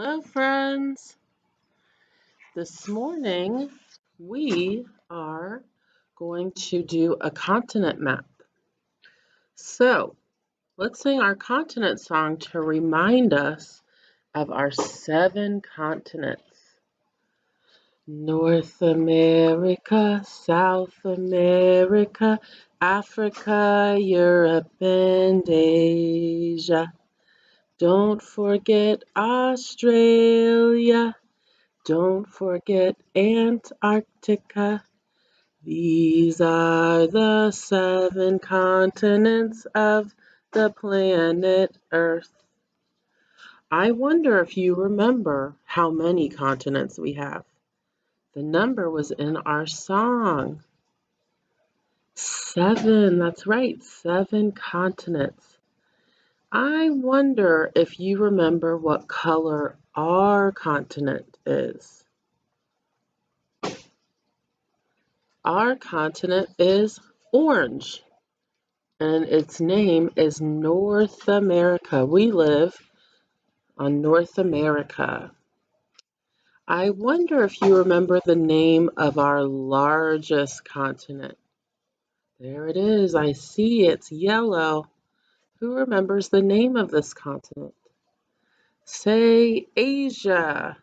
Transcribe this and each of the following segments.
Hello, friends. This morning we are going to do a continent map. So let's sing our continent song to remind us of our 7 continents. North America, South America, Africa, Europe, and Asia. Don't forget Australia. Don't forget Antarctica. These are the 7 continents of the planet Earth. I wonder if you remember how many continents we have. The number was in our song. 7, that's right, 7 continents. I wonder if you remember what color our continent is. Our continent is orange, and its name is North America. We live on North America. I wonder if you remember the name of our largest continent. There it is. I see it's yellow. Who remembers the name of this continent? Say Asia.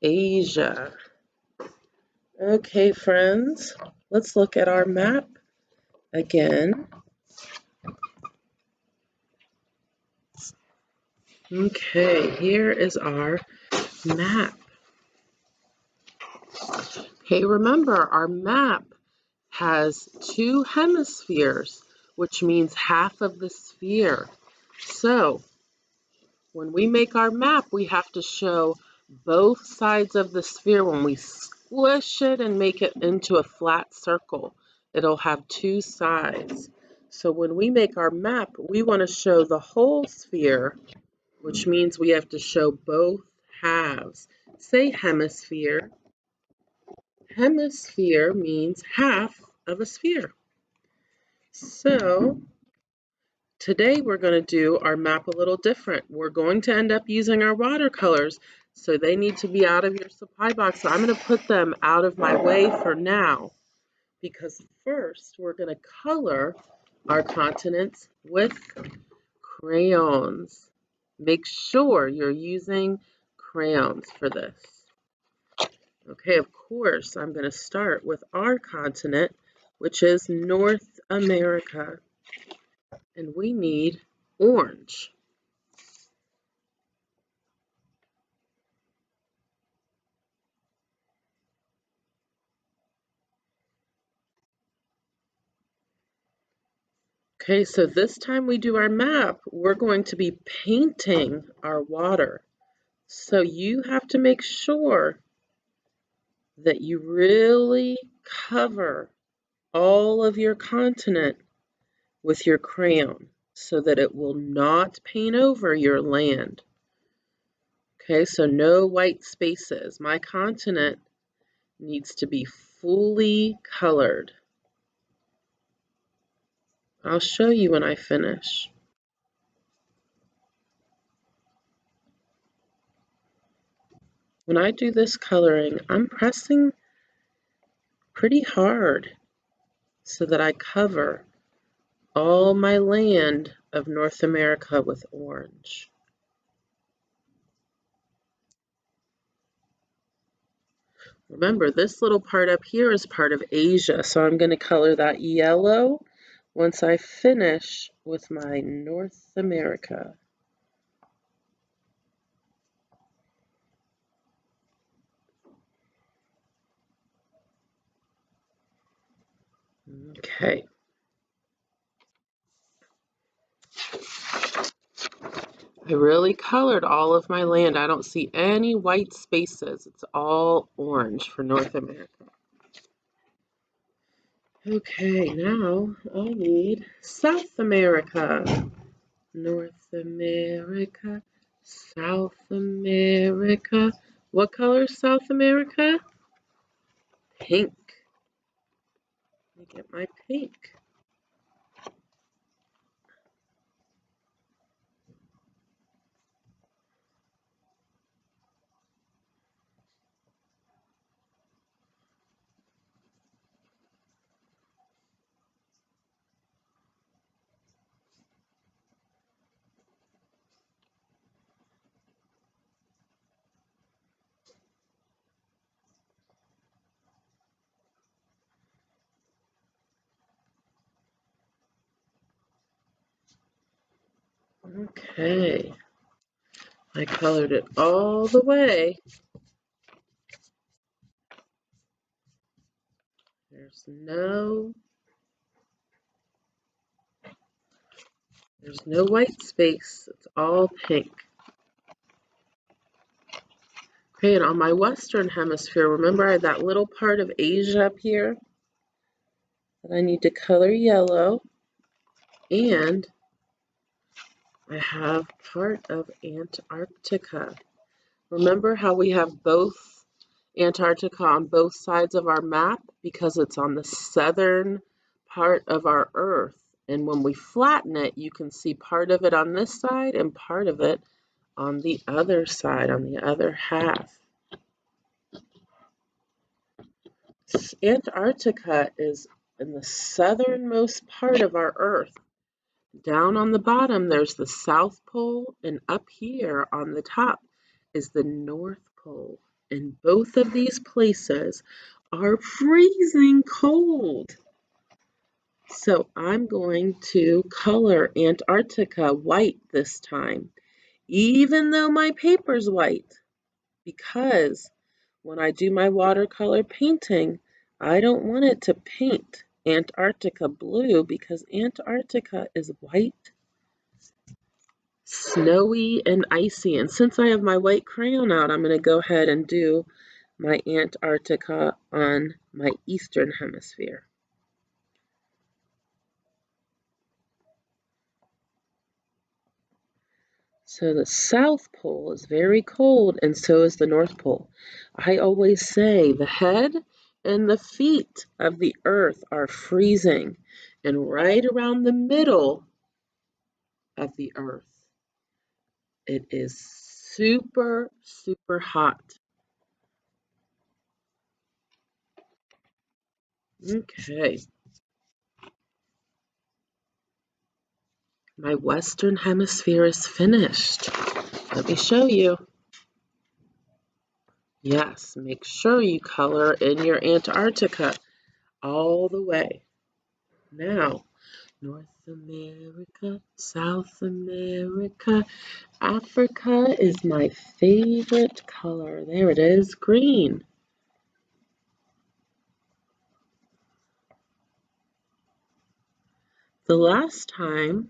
Asia. Okay, friends, let's look at our map again. Okay, here is our map. Okay, remember our map has 2 hemispheres, which means half of the sphere. So when we make our map, we have to show both sides of the sphere. When we squish it and make it into a flat circle, it'll have 2 sides. So when we make our map, we want to show the whole sphere, which means we have to show both halves. Say hemisphere. Hemisphere means half of a sphere. So today we're going to do our map a little different. We're going to end up using our watercolors, so they need to be out of your supply box. So I'm going to put them out of my way for now, because first we're going to color our continents with crayons. Make sure you're using crayons for this. Okay, of course, I'm going to start with our continent, which is North America. And we need orange. Okay, so this time we do our map, we're going to be painting our water. So you have to make sure that you really cover all of your continent with your crayon so that it will not paint over your land. Okay, so no white spaces. My continent needs to be fully colored. I'll show you when I finish. When I do this coloring, I'm pressing pretty hard so that I cover all my land of North America with orange. Remember, this little part up here is part of Asia, so I'm going to color that yellow once I finish with my North America. Okay. I really colored all of my land. I don't see any white spaces. It's all orange for North America. Okay, now I need South America. North America, South America. What color is South America? Pink. Let me get my pink. Okay, I colored it all the way. There's no white space. It's all pink. Okay, and on my Western Hemisphere, remember I had that little part of Asia up here that I need to color yellow, and I have part of Antarctica. Remember how we have both Antarctica on both sides of our map because it's on the southern part of our Earth. And when we flatten it, you can see part of it on this side and part of it on the other side, on the other half. Antarctica is in the southernmost part of our Earth. Down on the bottom, there's the South Pole, and up here on the top is the North Pole. And both of these places are freezing cold. So I'm going to color Antarctica white this time, even though my paper's white, because when I do my watercolor painting, I don't want it to paint Antarctica blue because Antarctica is white, snowy, and icy. And since I have my white crayon out, I'm going to go ahead and do my Antarctica on my Eastern Hemisphere. So the South Pole is very cold, and so is the North Pole. I always say the head and the feet of the Earth are freezing, and right around the middle of the Earth, it is super, super hot. Okay, my Western Hemisphere is finished. Let me show you. Yes, make sure you color in your Antarctica all the way. Now, North America, South America, Africa is my favorite color. There it is, green. The last time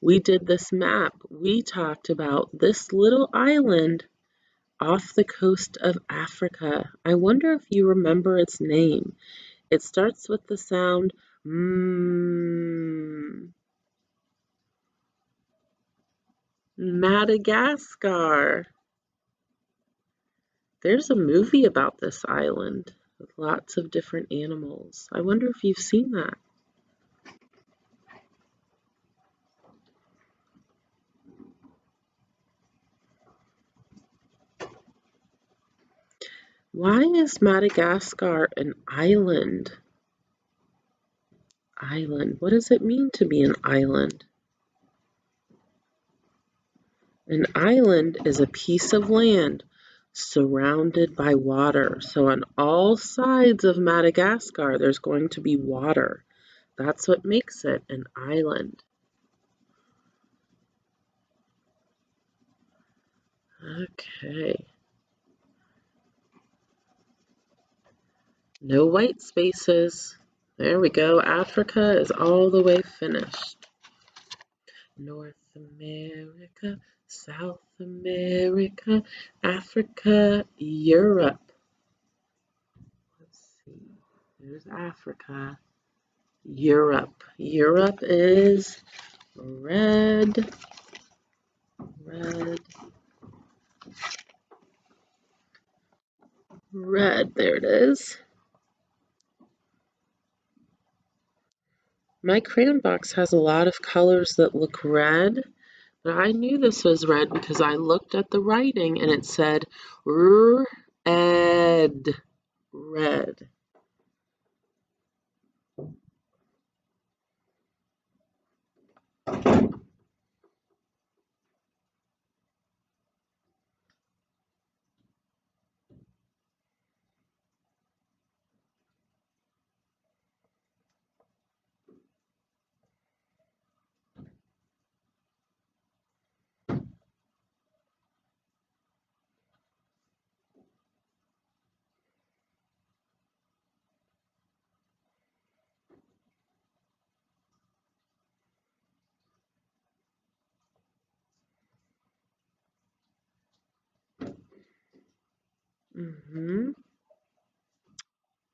we did this map, we talked about this little island off the coast of Africa. I wonder if you remember its name. It starts with the sound mmm. Madagascar. There's a movie about this island with lots of different animals. I wonder if you've seen that. Why is Madagascar an island? Island. What does it mean to be an island? An island is a piece of land surrounded by water. So on all sides of Madagascar, there's going to be water. That's what makes it an island. Okay. No white spaces. There we go. Africa is all the way finished. North America, South America, Africa, Europe. Let's see. There's Africa. Europe. Europe is red, red, red. There it is. My crayon box has a lot of colors that look red, but I knew this was red because I looked at the writing and it said red, red.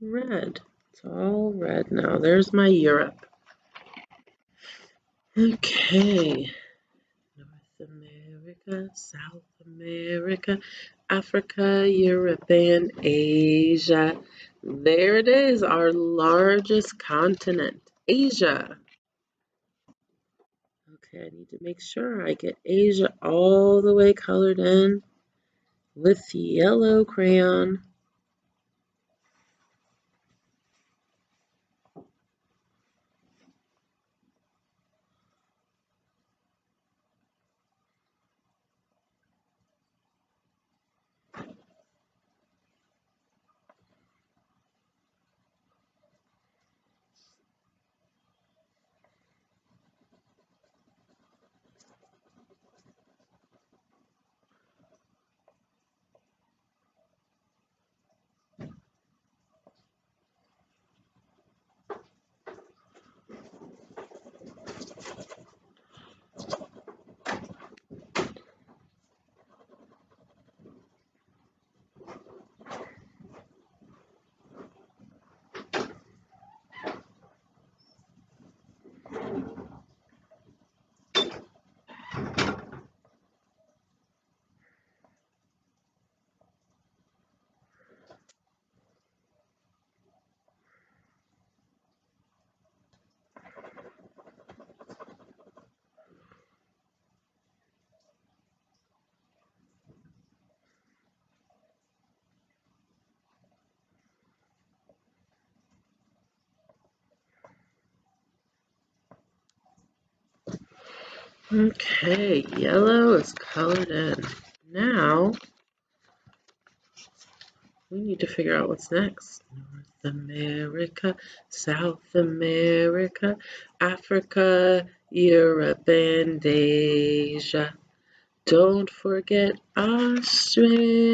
Red. It's all red now. There's my Europe. Okay. North America, South America, Africa, Europe, and Asia. There it is, our largest continent, Asia. Okay, I need to make sure I get Asia all the way colored in with the yellow crayon. Okay, yellow is colored in. Now, we need to figure out what's next. North America, South America, Africa, Europe, and Asia. Don't forget Australia.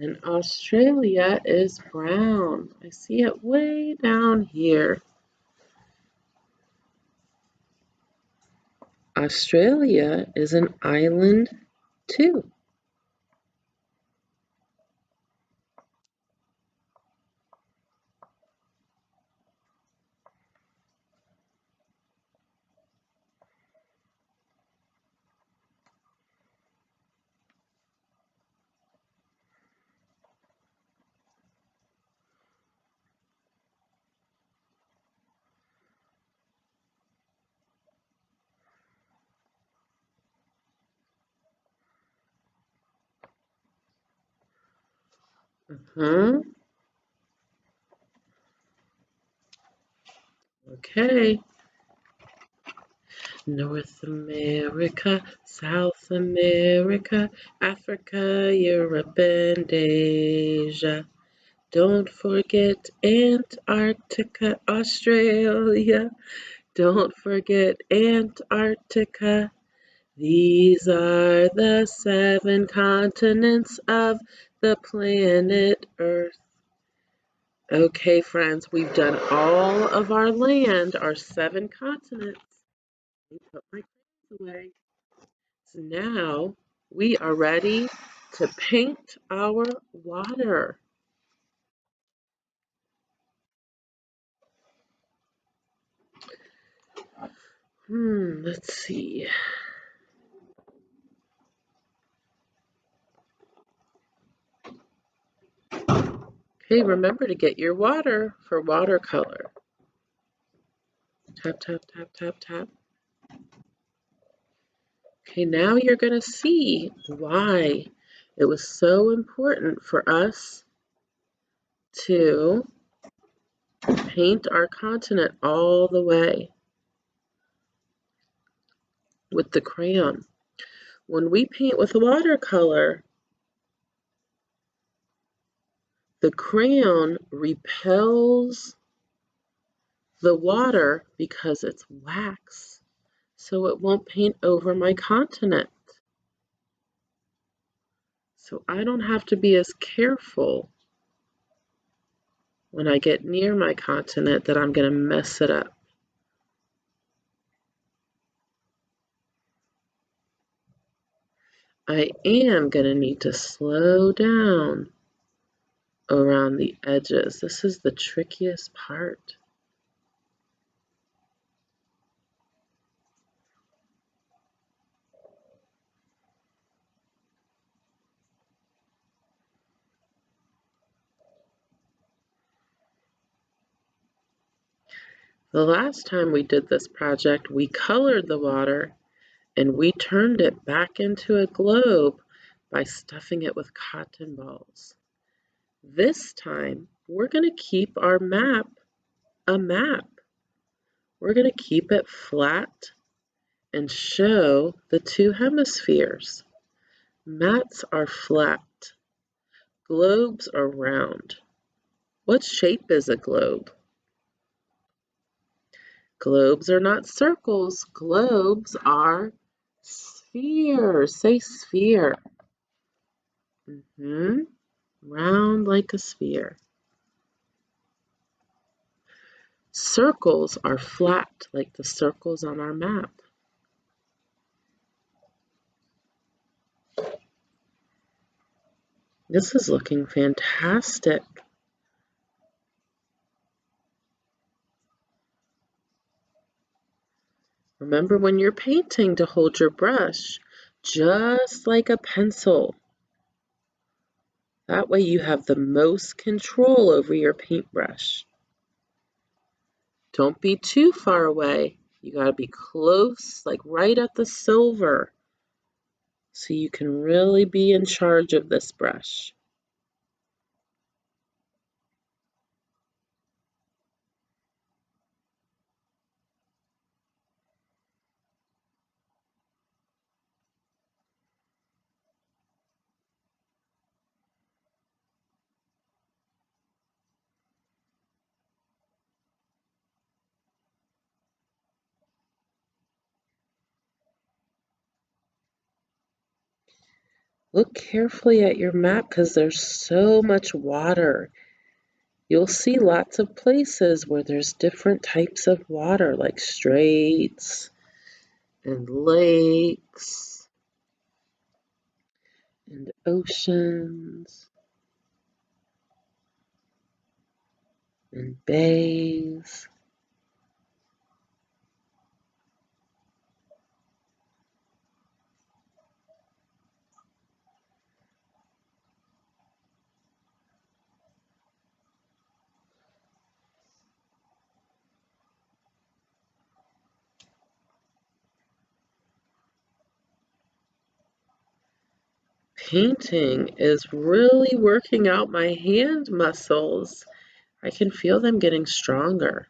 And Australia is brown. I see it way down here. Australia is an island too. Okay. North America, South America, Africa, Europe, and Asia. Don't forget Antarctica, Australia. Don't forget Antarctica. These are the 7 continents of the planet Earth. Okay, friends, we've done all of our land, our 7 continents. Let me put my crayons away. So now we are ready to paint our water. Let's see. Okay, remember to get your water for watercolor. Tap, tap, tap, tap, tap. Okay, now you're going to see why it was so important for us to paint our continent all the way with the crayon. When we paint with watercolor, the crayon repels the water because it's wax, so it won't paint over my continent. So I don't have to be as careful when I get near my continent that I'm going to mess it up. I am going to need to slow down around the edges. This is the trickiest part. The last time we did this project, we colored the water and we turned it back into a globe by stuffing it with cotton balls. This time, we're going to keep our map a map. We're going to keep it flat and show the two hemispheres. Maps are flat. Globes are round. What shape is a globe? Globes are not circles. Globes are spheres. Say sphere. Round like a sphere. Circles are flat like the circles on our map. This is looking fantastic. Remember when you're painting to hold your brush just like a pencil. That way you have the most control over your paintbrush. Don't be too far away. You gotta be close, like right at the silver, so you can really be in charge of this brush. Look carefully at your map because there's so much water. You'll see lots of places where there's different types of water, like straits and lakes and oceans and bays. Painting is really working out my hand muscles. I can feel them getting stronger.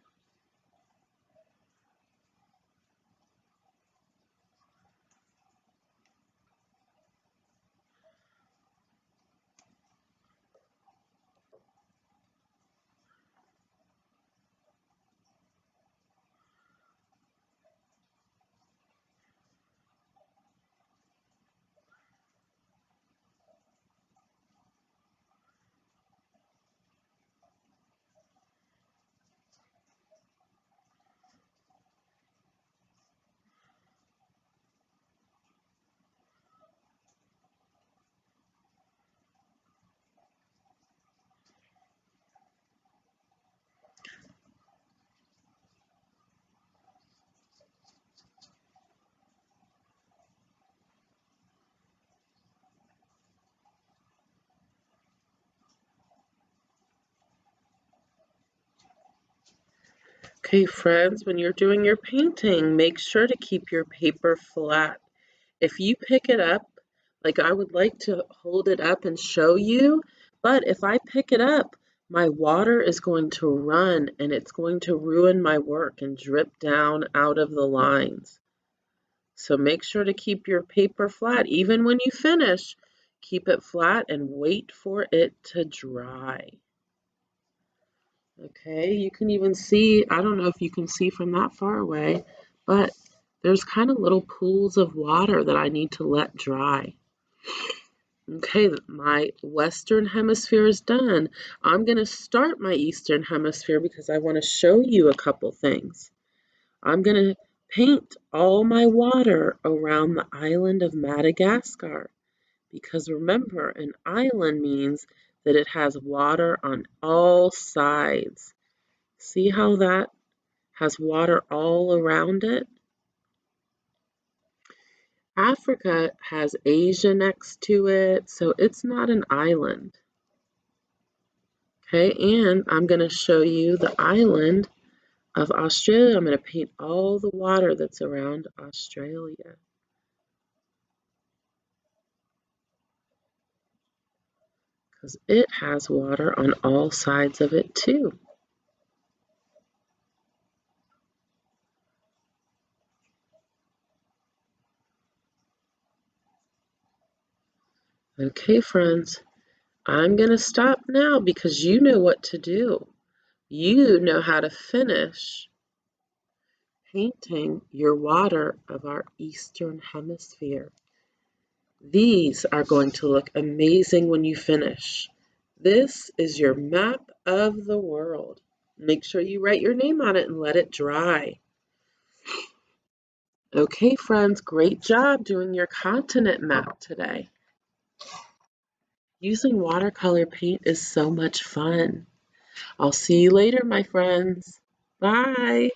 Okay, friends, when you're doing your painting, make sure to keep your paper flat. If you pick it up, like I would like to hold it up and show you, but if I pick it up, my water is going to run and it's going to ruin my work and drip down out of the lines. So make sure to keep your paper flat. Even when you finish, keep it flat and wait for it to dry. Okay, you can even see, I don't know if you can see from that far away, but there's kind of little pools of water that I need to let dry. Okay, my Western Hemisphere is done. I'm going to start my Eastern Hemisphere because I want to show you a couple things. I'm going to paint all my water around the island of Madagascar. because remember, an island means that it has water on all sides. See how that has water all around it? Africa has Asia next to it, so it's not an island. Okay, and I'm going to show you the island of Australia. I'm going to paint all the water that's around Australia. Because it has water on all sides of it too. Okay, friends, I'm going to stop now because you know what to do. You know how to finish painting your water of our Eastern Hemisphere. These are going to look amazing when you finish. This is your map of the world. Make sure you write your name on it and let it dry. Okay, friends, great job doing your continent map today. Using watercolor paint is so much fun. I'll see you later, my friends. Bye.